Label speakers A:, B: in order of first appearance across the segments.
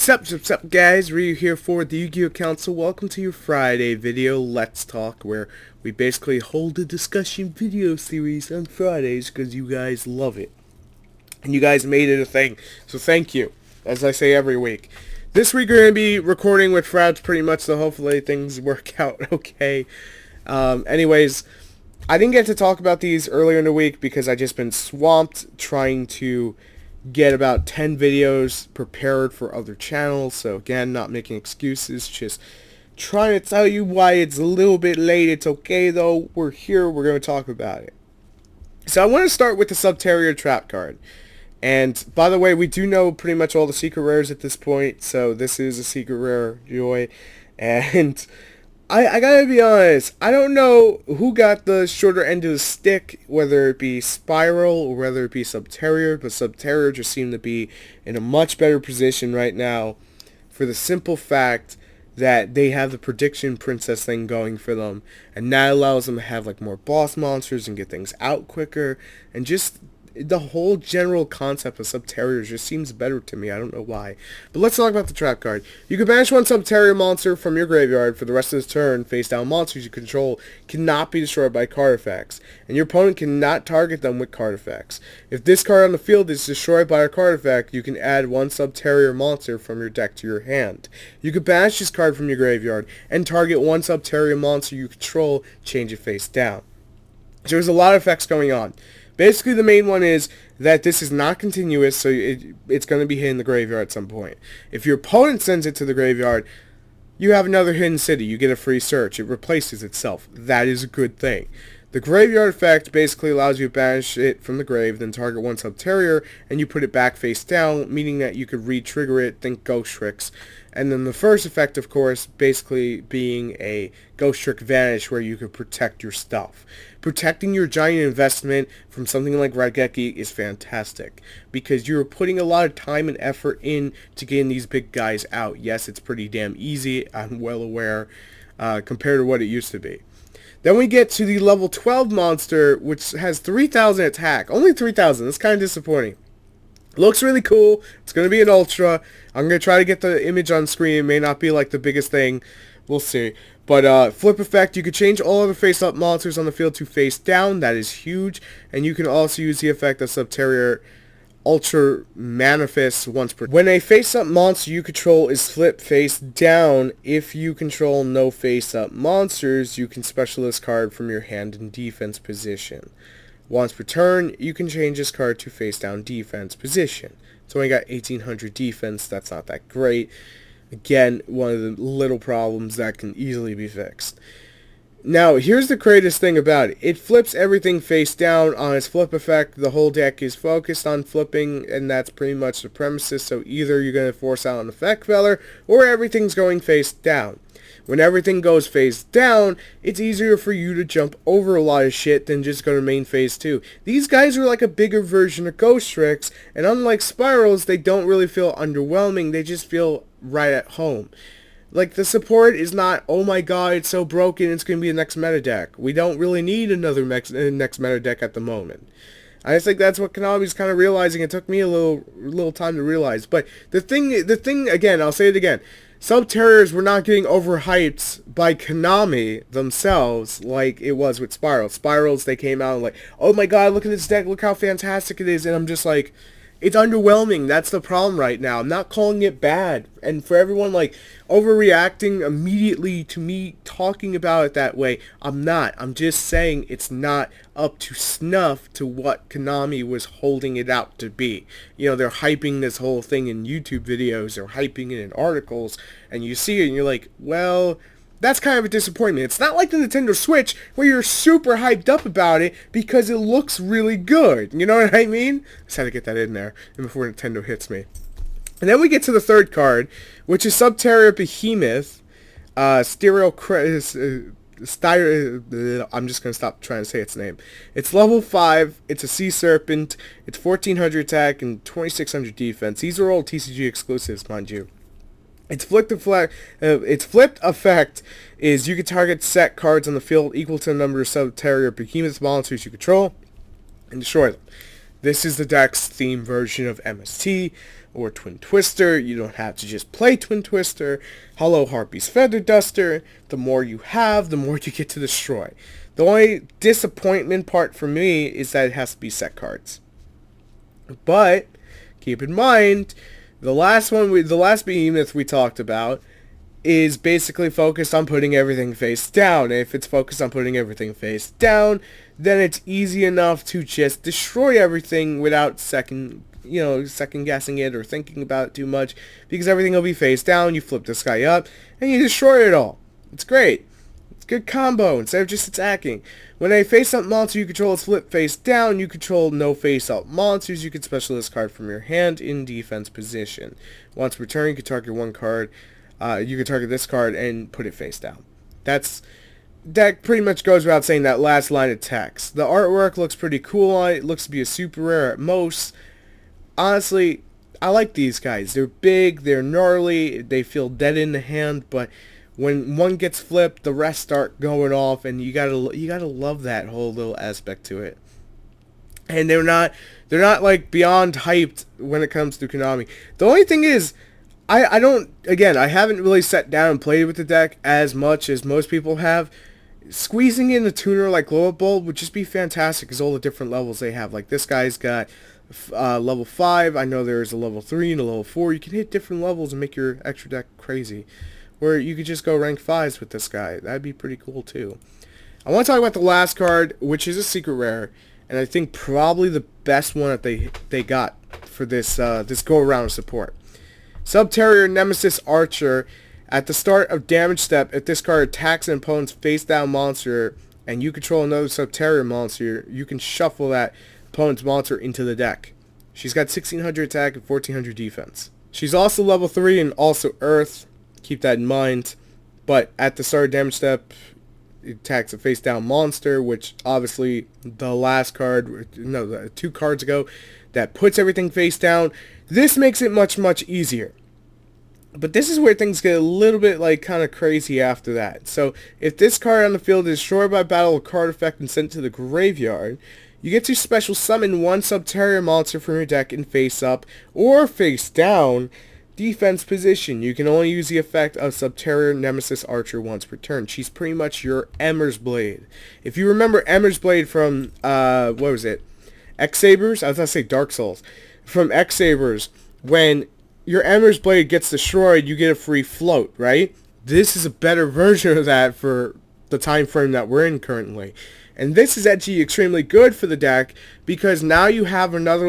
A: Sup guys, Ryu here for the Yu-Gi-Oh! Council. Welcome to your Friday video, Let's Talk, where we basically hold a discussion video series on Fridays because you guys love it. And you guys made it a thing, so thank you, as I say every week. This week we're going to be recording with Fraps pretty much, so hopefully things work out okay. Anyways, I didn't get to talk about these earlier in the week because I just been swamped trying to get about 10 videos prepared for other channels. So again, not making excuses, just trying to tell you why it's a little bit late. It's okay though, we're here, we're going to talk about it. So I want to start with the Subterror trap card. And by the way, we do know pretty much all the secret rares at this point, so this is a secret rare joy. And I gotta be honest, I don't know who got the shorter end of the stick, whether it be Spiral or whether it be Subterror, but Subterror just seem to be in a much better position right now for the simple fact that they have the Prediction Princess thing going for them, and that allows them to have like more boss monsters and get things out quicker, and just the whole general concept of Subterror just seems better to me. I don't know why. But let's talk about the trap card. You can banish one Subterror monster from your graveyard for the rest of the turn. Face down monsters you control cannot be destroyed by card effects, and your opponent cannot target them with card effects. If this card on the field is destroyed by a card effect, you can add one Subterror monster from your deck to your hand. You can banish this card from your graveyard and target one Subterror monster you control, change it face down. So there's a lot of effects going on. Basically, the main one is that this is not continuous, so it's going to be hitting the graveyard at some point. If your opponent sends it to the graveyard, you have another hidden city. You get a free search. It replaces itself. That is a good thing. The graveyard effect basically allows you to banish it from the grave, then target one Subterror, and you put it back face down, meaning that you could re-trigger it, think Ghost Tricks. And then the first effect, of course, basically being a Ghost Trick Vanish, where you could protect your stuff. Protecting your giant investment from something like Raigeki is fantastic, because you're putting a lot of time and effort in to getting these big guys out. Yes, it's pretty damn easy, I'm well aware, compared to what it used to be. Then we get to the level 12 monster, which has 3,000 attack. Only 3,000. That's kind of disappointing. Looks really cool. It's going to be an ultra. I'm going to try to get the image on screen. It may not be like the biggest thing. We'll see. But flip effect, you could change all other face-up monsters on the field to face down. That is huge. And you can also use the effect of Subterror Ultra manifests once per... When a face-up monster you control is flipped face down, if you control no face-up monsters, you can special this card from your hand in defense position. Once per turn, you can change this card to face-down defense position. So I got 1800 defense. That's not that great. Again, one of the little problems that can easily be fixed. Now, here's the greatest thing about it. It flips everything face down on its flip effect. The whole deck is focused on flipping, and that's pretty much the premises. So either you're going to force out an effect feller, or everything's going face down. When everything goes face down, it's easier for you to jump over a lot of shit than just go to main phase 2. These guys are like a bigger version of Ghost Tricks, and unlike Spirals, they don't really feel underwhelming. They just feel right at home. Like, the support is not, oh my god, it's so broken, it's going to be the next meta deck. We don't really need another next meta deck at the moment. I just think that's what Konami's kind of realizing. It took me a little time to realize. But the thing, again, I'll say it again. Subterrors were not getting overhyped by Konami themselves like it was with Spirals. Spirals, they came out and like, oh my god, look at this deck, look how fantastic it is. And I'm just like, it's underwhelming. That's the problem right now. I'm not calling it bad. And for everyone like overreacting immediately to me talking about it that way, I'm not. I'm just saying it's not up to snuff to what Konami was holding it out to be. You know, they're hyping this whole thing in YouTube videos. They're hyping it in articles. And you see it and you're like, well, that's kind of a disappointment. It's not like the Nintendo Switch where you're super hyped up about it because it looks really good. You know what I mean? Just had to get that in there before Nintendo hits me. And then we get to the third card, which is Subterror Behemoth, I'm just going to stop trying to say its name. It's level 5, it's a Sea Serpent, it's 1400 attack and 2600 defense. These are all TCG exclusives, mind you. Its flipped effect is you can target set cards on the field equal to the number of Subterror Behemoth monsters you control and destroy them. This is the deck's theme version of MST, or Twin Twister. You don't have to just play Twin Twister. Hollow Harpy's Feather Duster. The more you have, the more you get to destroy. The only disappointment part for me is that it has to be set cards. But keep in mind, the last behemoth we talked about is basically focused on putting everything face down. And if it's focused on putting everything face down, then it's easy enough to just destroy everything without second guessing it or thinking about it too much, because everything will be face down. You flip this guy up and you destroy it all. It's great. It's a good combo instead of just attacking. When a face-up monster you control is flipped face down, you control no face-up monsters. You can special this card from your hand in defense position. Once per turn, you can target one card. You can target this card and put it face down. That pretty much goes without saying, that last line of text. The artwork looks pretty cool on it. It looks to be a super rare at most. Honestly, I like these guys. They're big, they're gnarly, they feel dead in the hand, but when one gets flipped, the rest start going off, and you gotta love that whole little aspect to it. And they're not like beyond hyped when it comes to Konami. The only thing is, I haven't really sat down and played with the deck as much as most people have. Squeezing in a tuner like Glow Up Bulb would just be fantastic, because all the different levels they have. Like this guy's got level 5. I know there's a level 3 and a level 4. You can hit different levels and make your extra deck crazy. Where you could just go rank 5s with this guy. That'd be pretty cool too. I want to talk about the last card, which is a secret rare, and I think probably the best one that they got for this go around of support. Subterror Nemesis Archer. At the start of damage step, if this card attacks an opponent's face down monster and you control another Subterror monster, you can shuffle that opponent's monster into the deck. She's got 1600 attack and 1400 defense. She's also level 3 and also Earth. Keep that in mind. But at the start of damage step, it attacks a face down monster, which obviously the 2 cards ago, that puts everything face down. This makes it much, much easier. But this is where things get a little bit kind of crazy after that. So if this card on the field is destroyed by battle or card effect and sent to the graveyard, you get to special summon one Subterror monster from your deck in face up or face down defense position. You can only use the effect of Subterror Nemesis Archer once per turn. She's pretty much your Emmer's Blade. If you remember Emmer's Blade from, what was it? X-Sabers? I was going to say Dark Souls. From X-Sabers, when your Emmer's Blade gets destroyed, you get a free float, right? This is a better version of that for the time frame that we're in currently. And this is actually extremely good for the deck, because now you have another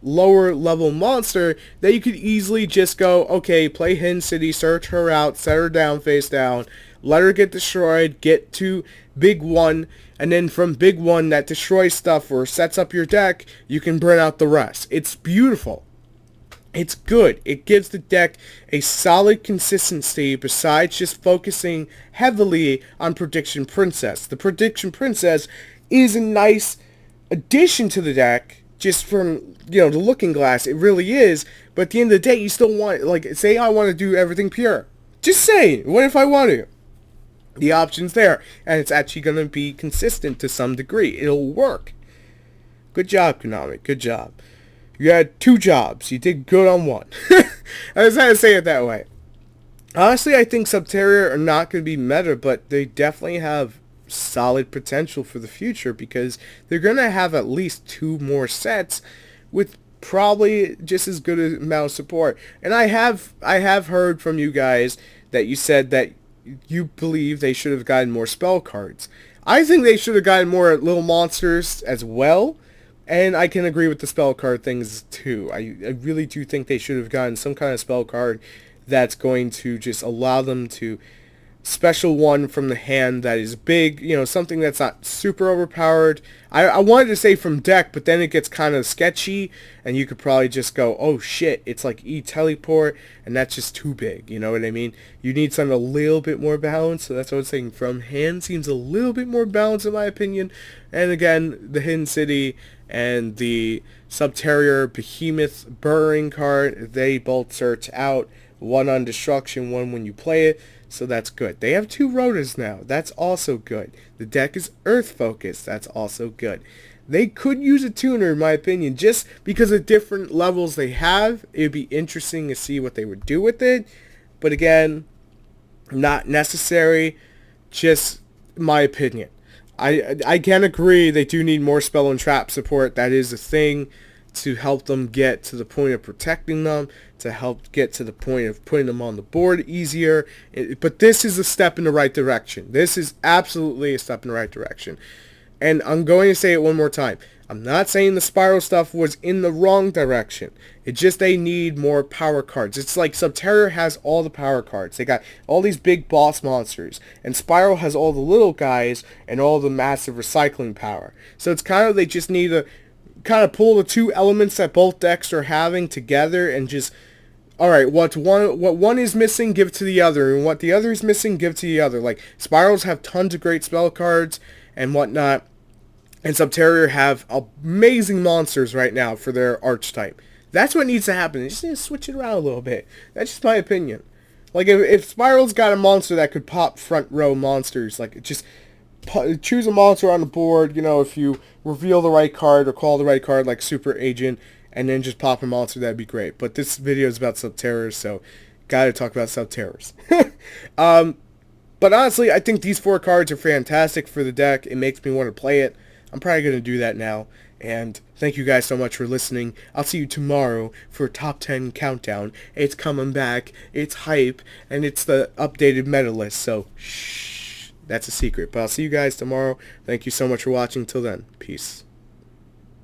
A: lower level monster that you could easily just go, okay, play Hidden City, search her out, set her down face down, let her get destroyed, get to Big One, and then from Big One that destroys stuff or sets up your deck, you can burn out the rest. It's beautiful. It's good. It gives the deck a solid consistency besides just focusing heavily on Prediction Princess. The Prediction Princess is a nice addition to the deck just from, the looking glass. It really is. But at the end of the day, you still want, say I want to do everything pure. Just saying. What if I want to? The option's there. And it's actually going to be consistent to some degree. It'll work. Good job, Konami. Good job. You had 2 jobs. You did good on 1. I just had to say it that way. Honestly, I think Subterror are not going to be meta, but they definitely have solid potential for the future, because they're going to have at least 2 more sets with probably just as good an amount of support. And I have heard from you guys that you said that you believe they should have gotten more spell cards. I think they should have gotten more little monsters as well. And I can agree with the spell card things too. I really do think they should have gotten some kind of spell card that's going to just allow them to special one from the hand that is big, something that's not super overpowered. I wanted to say from deck, but then it gets kind of sketchy, and you could probably just go, oh shit, it's like E-Teleport, and that's just too big, you know what I mean? You need something a little bit more balanced, so that's what I'm saying. From hand seems a little bit more balanced in my opinion. And again, the Hidden City and the Subterror Behemoth Burrowing card, they both search out, one on destruction, one when you play it, so that's good. They have 2 rotas now, that's also good. The deck is earth focused, that's also good. they could use a tuner, in my opinion, just because of different levels they have. It would be interesting to see what they would do with it. But again, not necessary, just my opinion. I can agree they do need more spell and trap support. That is a thing to help them get to the point of protecting them, to help get to the point of putting them on the board easier. But this is a step in the right direction. This is absolutely a step in the right direction. And I'm going to say it one more time. I'm not saying the spiral stuff was in the wrong direction. It's just they need more power cards. It's like Subterror has all the power cards. They got all these big boss monsters. And Spiral has all the little guys and all the massive recycling power. So it's kind of, they just need to kind of pull the two elements that both decks are having together and just, alright, what one is missing, give it to the other. And what the other is missing, give it to the other. Like, Spirals have tons of great spell cards and whatnot. And Subterror have amazing monsters right now for their archetype. That's what needs to happen. They just need to switch it around a little bit. That's just my opinion. Like, if Spiral's got a monster that could pop front row monsters, like, just choose a monster on the board, you know, if you reveal the right card or call the right card, like Super Agent, and then just pop a monster, that'd be great. But this video is about Subterrors, so gotta talk about Subterrors. But honestly, I think these 4 cards are fantastic for the deck. It makes me want to play it. I'm probably going to do that now. And thank you guys so much for listening. I'll see you tomorrow for Top 10 Countdown. It's coming back. It's hype. And it's the updated meta list. So, shh. That's a secret. But I'll see you guys tomorrow. Thank you so much for watching. Till then, peace.